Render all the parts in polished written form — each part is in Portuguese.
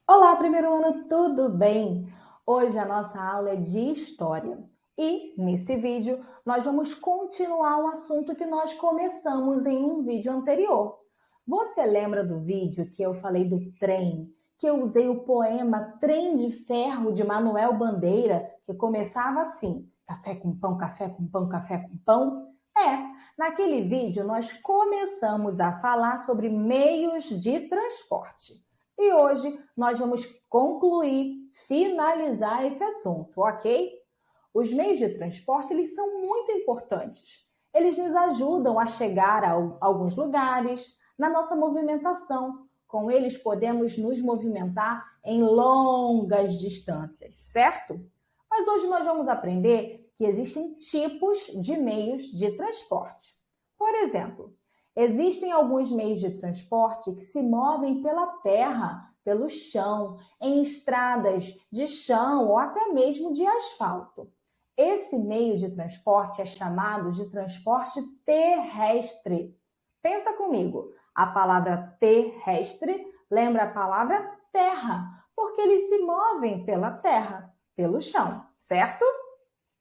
Olá, primeiro ano, tudo bem? Hoje a nossa aula é de História e, nesse vídeo, nós vamos continuar um assunto que nós começamos em um vídeo anterior. Você lembra do vídeo que eu falei do trem, que eu usei o poema Trem de Ferro de Manuel Bandeira, que começava assim, café com pão, café com pão, café com pão? Naquele vídeo nós começamos a falar sobre meios de transporte. E hoje nós vamos concluir, finalizar esse assunto, ok? Os meios de transporte, eles são muito importantes. Eles nos ajudam a chegar a alguns lugares, na nossa movimentação. Com eles podemos nos movimentar em longas distâncias, certo? Mas hoje nós vamos aprender que existem tipos de meios de transporte. Por exemplo, existem alguns meios de transporte que se movem pela terra, pelo chão, em estradas de chão ou até mesmo de asfalto. Esse meio de transporte é chamado de transporte terrestre. Pensa comigo, a palavra terrestre lembra a palavra terra, porque eles se movem pela terra, pelo chão, certo?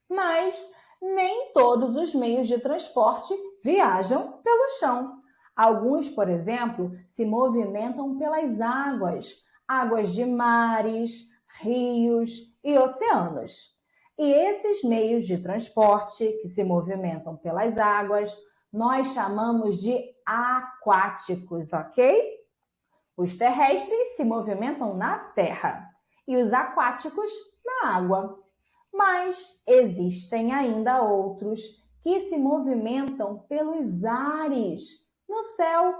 Mas nem todos os meios de transporte viajam pelo chão. Alguns, por exemplo, se movimentam pelas águas, águas de mares, rios e oceanos. E esses meios de transporte que se movimentam pelas águas, nós chamamos de aquáticos, ok? Os terrestres se movimentam na terra e os aquáticos na água. Mas existem ainda outros que se movimentam pelos ares, no céu,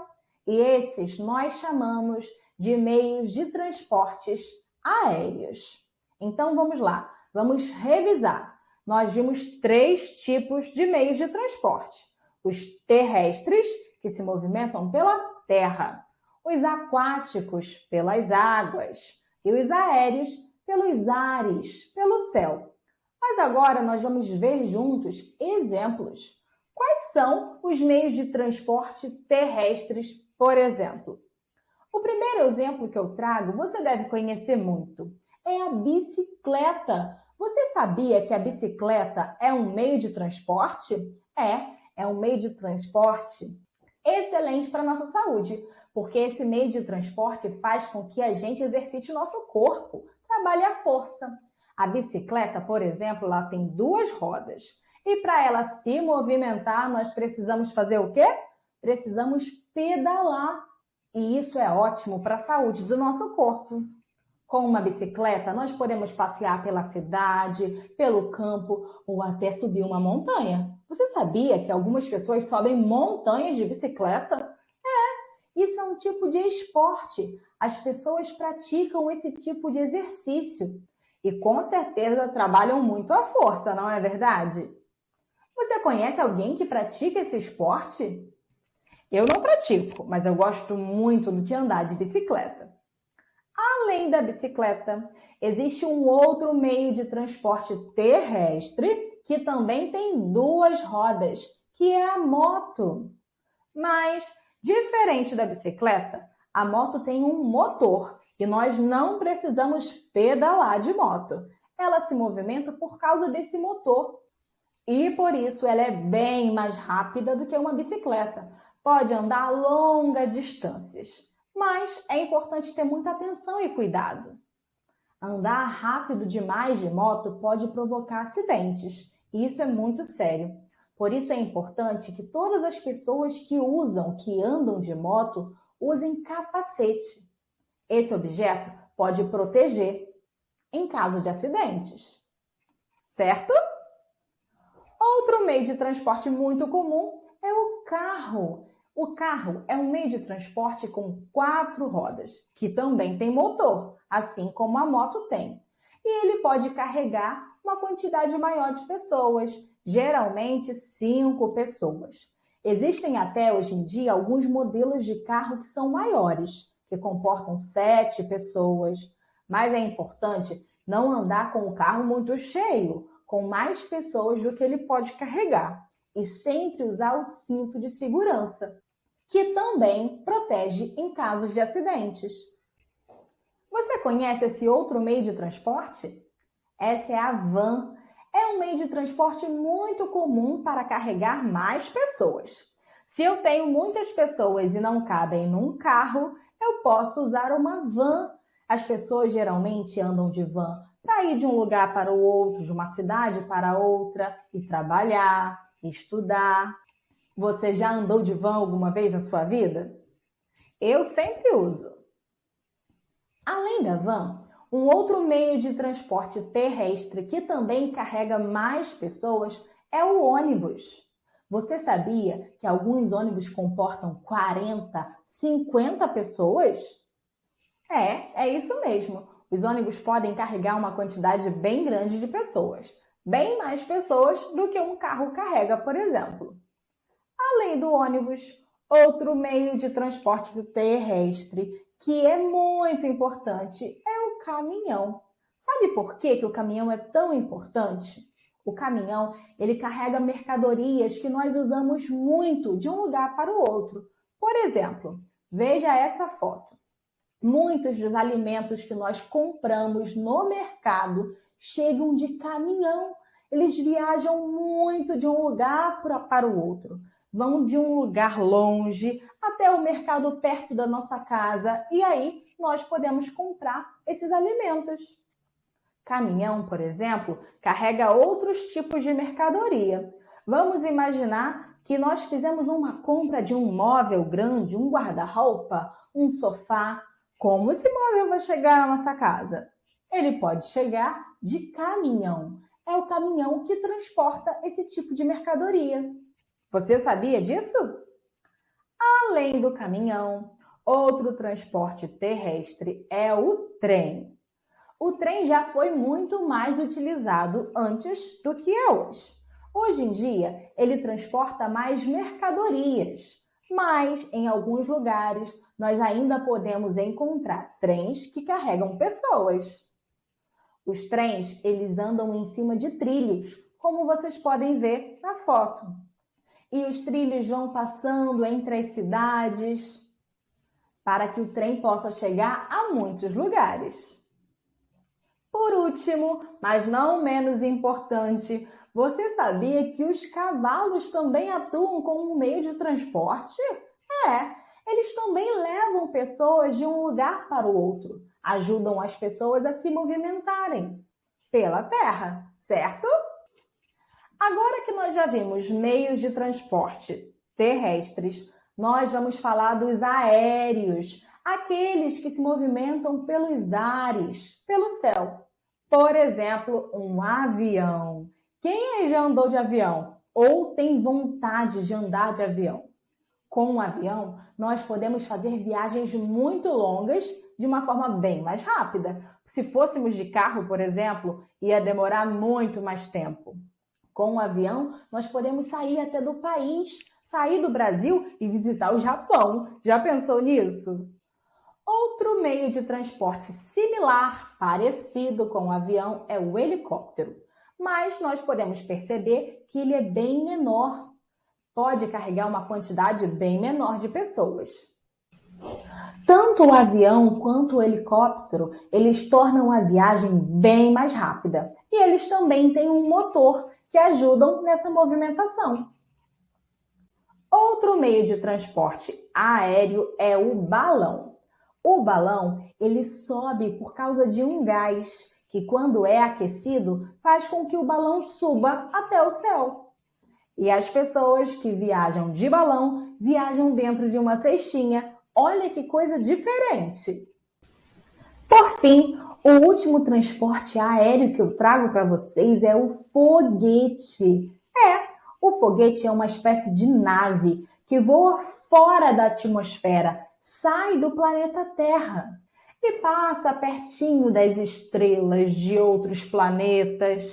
e esses nós chamamos de meios de transportes aéreos. Então vamos lá, vamos revisar. Nós vimos 3 tipos de meios de transporte: os terrestres, que se movimentam pela terra, os aquáticos pelas águas e os aéreos pelos ares, pelo céu. Mas agora nós vamos ver juntos exemplos. Quais são os meios de transporte terrestres, por exemplo? O primeiro exemplo que eu trago, você deve conhecer muito, é a bicicleta. Você sabia que a bicicleta é um meio de transporte? É um meio de transporte excelente para a nossa saúde, porque esse meio de transporte faz com que a gente exercite o nosso corpo, trabalhe a força. A bicicleta, por exemplo, ela tem 2 rodas. E para ela se movimentar, nós precisamos fazer o quê? Precisamos pedalar. E isso é ótimo para a saúde do nosso corpo. Com uma bicicleta, nós podemos passear pela cidade, pelo campo ou até subir uma montanha. Você sabia que algumas pessoas sobem montanhas de bicicleta? Isso é um tipo de esporte. As pessoas praticam esse tipo de exercício. E com certeza trabalham muito à força, não é verdade? Você conhece alguém que pratica esse esporte? Eu não pratico, mas eu gosto muito de andar de bicicleta. Além da bicicleta, existe um outro meio de transporte terrestre que também tem 2 rodas, que é a moto. Mas, diferente da bicicleta, a moto tem um motor e nós não precisamos pedalar de moto. Ela se movimenta por causa desse motor e, por isso, ela é bem mais rápida do que uma bicicleta. Pode andar a longas distâncias, mas é importante ter muita atenção e cuidado. Andar rápido demais de moto pode provocar acidentes, e isso é muito sério. Por isso é importante que todas as pessoas que andam de moto, usem capacete. Esse objeto pode proteger em caso de acidentes, certo? Outro meio de transporte muito comum é o carro. O carro é um meio de transporte com 4 rodas, que também tem motor, assim como a moto tem. E ele pode carregar uma quantidade maior de pessoas, geralmente 5 pessoas. Existem até hoje em dia alguns modelos de carro que são maiores, que comportam 7 pessoas. Mas é importante não andar com o carro muito cheio, com mais pessoas do que ele pode carregar. E sempre usar o cinto de segurança, que também protege em casos de acidentes. Você conhece esse outro meio de transporte? Essa é a van. É um meio de transporte muito comum para carregar mais pessoas. Se eu tenho muitas pessoas e não cabem num carro, eu posso usar uma van. As pessoas geralmente andam de van para ir de um lugar para o outro, de uma cidade para outra, e trabalhar, estudar. Você já andou de van alguma vez na sua vida? Eu sempre uso. Além da van, um outro meio de transporte terrestre que também carrega mais pessoas é o ônibus. Você sabia que alguns ônibus comportam 40, 50 pessoas? É isso mesmo. Os ônibus podem carregar uma quantidade bem grande de pessoas, bem mais pessoas do que um carro carrega, por exemplo. Além do ônibus, outro meio de transporte terrestre que é muito importante é o caminhão. Sabe por que o caminhão é tão importante? O caminhão, ele carrega mercadorias que nós usamos muito de um lugar para o outro. Por exemplo, veja essa foto. Muitos dos alimentos que nós compramos no mercado chegam de caminhão. Eles viajam muito de um lugar para o outro. Vão de um lugar longe até o mercado perto da nossa casa e aí nós podemos comprar esses alimentos. Caminhão, por exemplo, carrega outros tipos de mercadoria. Vamos imaginar que nós fizemos uma compra de um móvel grande, um guarda-roupa, um sofá. Como esse móvel vai chegar na nossa casa? Ele pode chegar de caminhão. É o caminhão que transporta esse tipo de mercadoria. Você sabia disso? Além do caminhão, outro transporte terrestre é o trem. O trem já foi muito mais utilizado antes do que é hoje. Hoje em dia, ele transporta mais mercadorias, mas em alguns lugares nós ainda podemos encontrar trens que carregam pessoas. Os trens, eles andam em cima de trilhos, como vocês podem ver na foto. E os trilhos vão passando entre as cidades para que o trem possa chegar a muitos lugares. Por último, mas não menos importante, você sabia que os cavalos também atuam como um meio de transporte? Eles também levam pessoas de um lugar para o outro, ajudam as pessoas a se movimentarem pela terra, certo? Agora que nós já vimos meios de transporte terrestres, nós vamos falar dos aéreos, aqueles que se movimentam pelos ares, pelo céu. Por exemplo, um avião. Quem aí já andou de avião ou tem vontade de andar de avião? Com um avião, nós podemos fazer viagens muito longas de uma forma bem mais rápida. Se fôssemos de carro, por exemplo, ia demorar muito mais tempo. Com um avião, nós podemos sair até do país, sair do Brasil e visitar o Japão. Já pensou nisso? Outro meio de transporte similar, parecido com o avião, é o helicóptero. Mas nós podemos perceber que ele é bem menor. Pode carregar uma quantidade bem menor de pessoas. Tanto o avião quanto o helicóptero, eles tornam a viagem bem mais rápida. E eles também têm um motor que ajudam nessa movimentação. Outro meio de transporte aéreo é o balão. O balão, ele sobe por causa de um gás que, quando é aquecido, faz com que o balão suba até o céu. E as pessoas que viajam de balão, viajam dentro de uma cestinha. Olha que coisa diferente! Por fim, o último transporte aéreo que eu trago para vocês é o foguete. O foguete é uma espécie de nave que voa fora da atmosfera, sai do planeta Terra e passa pertinho das estrelas de outros planetas.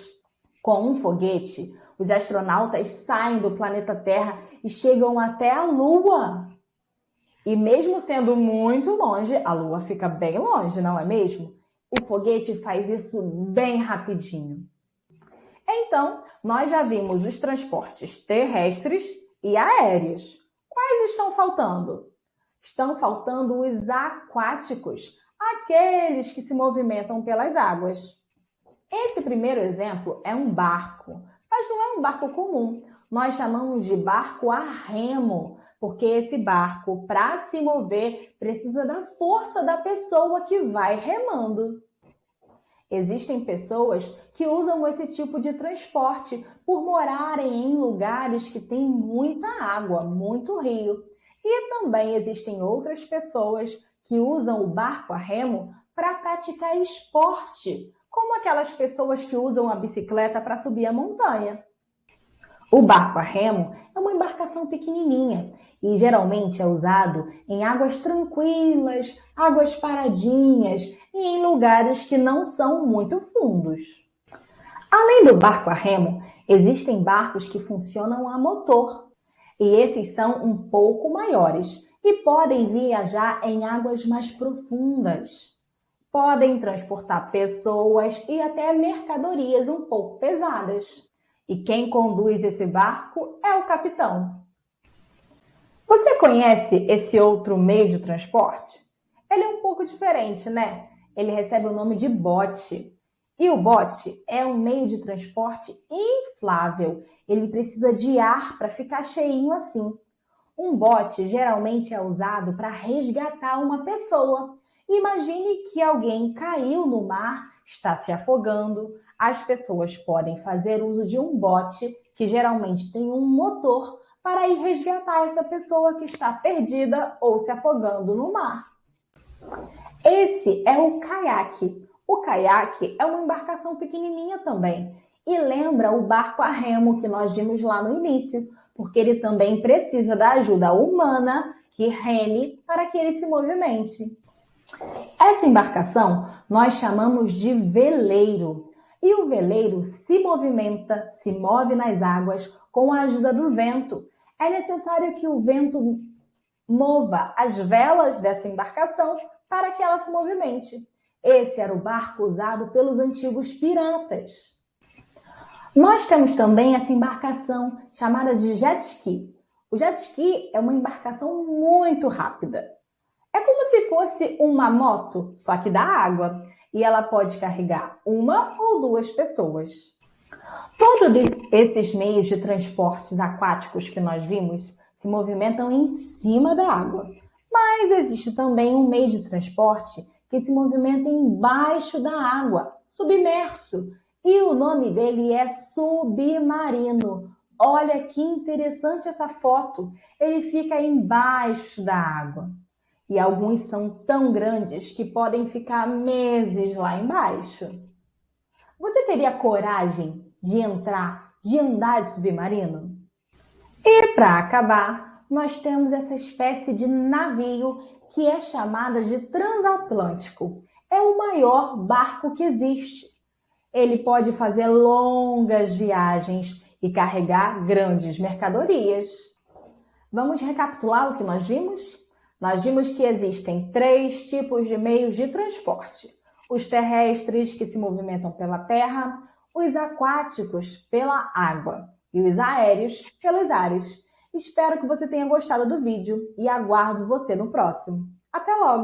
Com um foguete, os astronautas saem do planeta Terra e chegam até a Lua. E mesmo sendo muito longe, a Lua fica bem longe, não é mesmo? O foguete faz isso bem rapidinho. Então, nós já vimos os transportes terrestres e aéreos. Quais estão faltando? Estão faltando os aquáticos, aqueles que se movimentam pelas águas. Esse primeiro exemplo é um barco, mas não é um barco comum. Nós chamamos de barco a remo, porque esse barco, para se mover, precisa da força da pessoa que vai remando. Existem pessoas que usam esse tipo de transporte por morarem em lugares que têm muita água, muito rio. E também existem outras pessoas que usam o barco a remo para praticar esporte, como aquelas pessoas que usam a bicicleta para subir a montanha. O barco a remo é uma embarcação pequenininha e geralmente é usado em águas tranquilas, águas paradinhas e em lugares que não são muito fundos. Além do barco a remo, existem barcos que funcionam a motor e esses são um pouco maiores e podem viajar em águas mais profundas. Podem transportar pessoas e até mercadorias um pouco pesadas. E quem conduz esse barco é o capitão. Você conhece esse outro meio de transporte? Ele é um pouco diferente, né? Ele recebe o nome de bote. E o bote é um meio de transporte inflável. Ele precisa de ar para ficar cheinho assim. Um bote geralmente é usado para resgatar uma pessoa. Imagine que alguém caiu no mar, está se afogando. As pessoas podem fazer uso de um bote, que geralmente tem um motor, para ir resgatar essa pessoa que está perdida ou se afogando no mar. Esse é o caiaque. O caiaque é uma embarcação pequenininha também e lembra o barco a remo que nós vimos lá no início, porque ele também precisa da ajuda humana que reme para que ele se movimente. Essa embarcação nós chamamos de veleiro. E o veleiro se movimenta, se move nas águas com a ajuda do vento. É necessário que o vento mova as velas dessa embarcação para que ela se movimente. Esse era o barco usado pelos antigos piratas. Nós temos também essa embarcação chamada de jet ski. O jet ski é uma embarcação muito rápida. É como se fosse uma moto, só que da água, e ela pode carregar uma ou duas pessoas. Todos esses meios de transportes aquáticos que nós vimos se movimentam em cima da água, mas existe também um meio de transporte que se movimenta embaixo da água, submerso, e o nome dele é submarino. Olha que interessante essa foto, ele fica embaixo da água. E alguns são tão grandes que podem ficar meses lá embaixo. Você teria coragem de andar de submarino? E para acabar, nós temos essa espécie de navio que é chamada de transatlântico. É o maior barco que existe. Ele pode fazer longas viagens e carregar grandes mercadorias. Vamos recapitular o que nós vimos? Nós vimos que existem 3 tipos de meios de transporte: os terrestres, que se movimentam pela terra, os aquáticos, pela água, e os aéreos, pelos ares. Espero que você tenha gostado do vídeo e aguardo você no próximo. Até logo!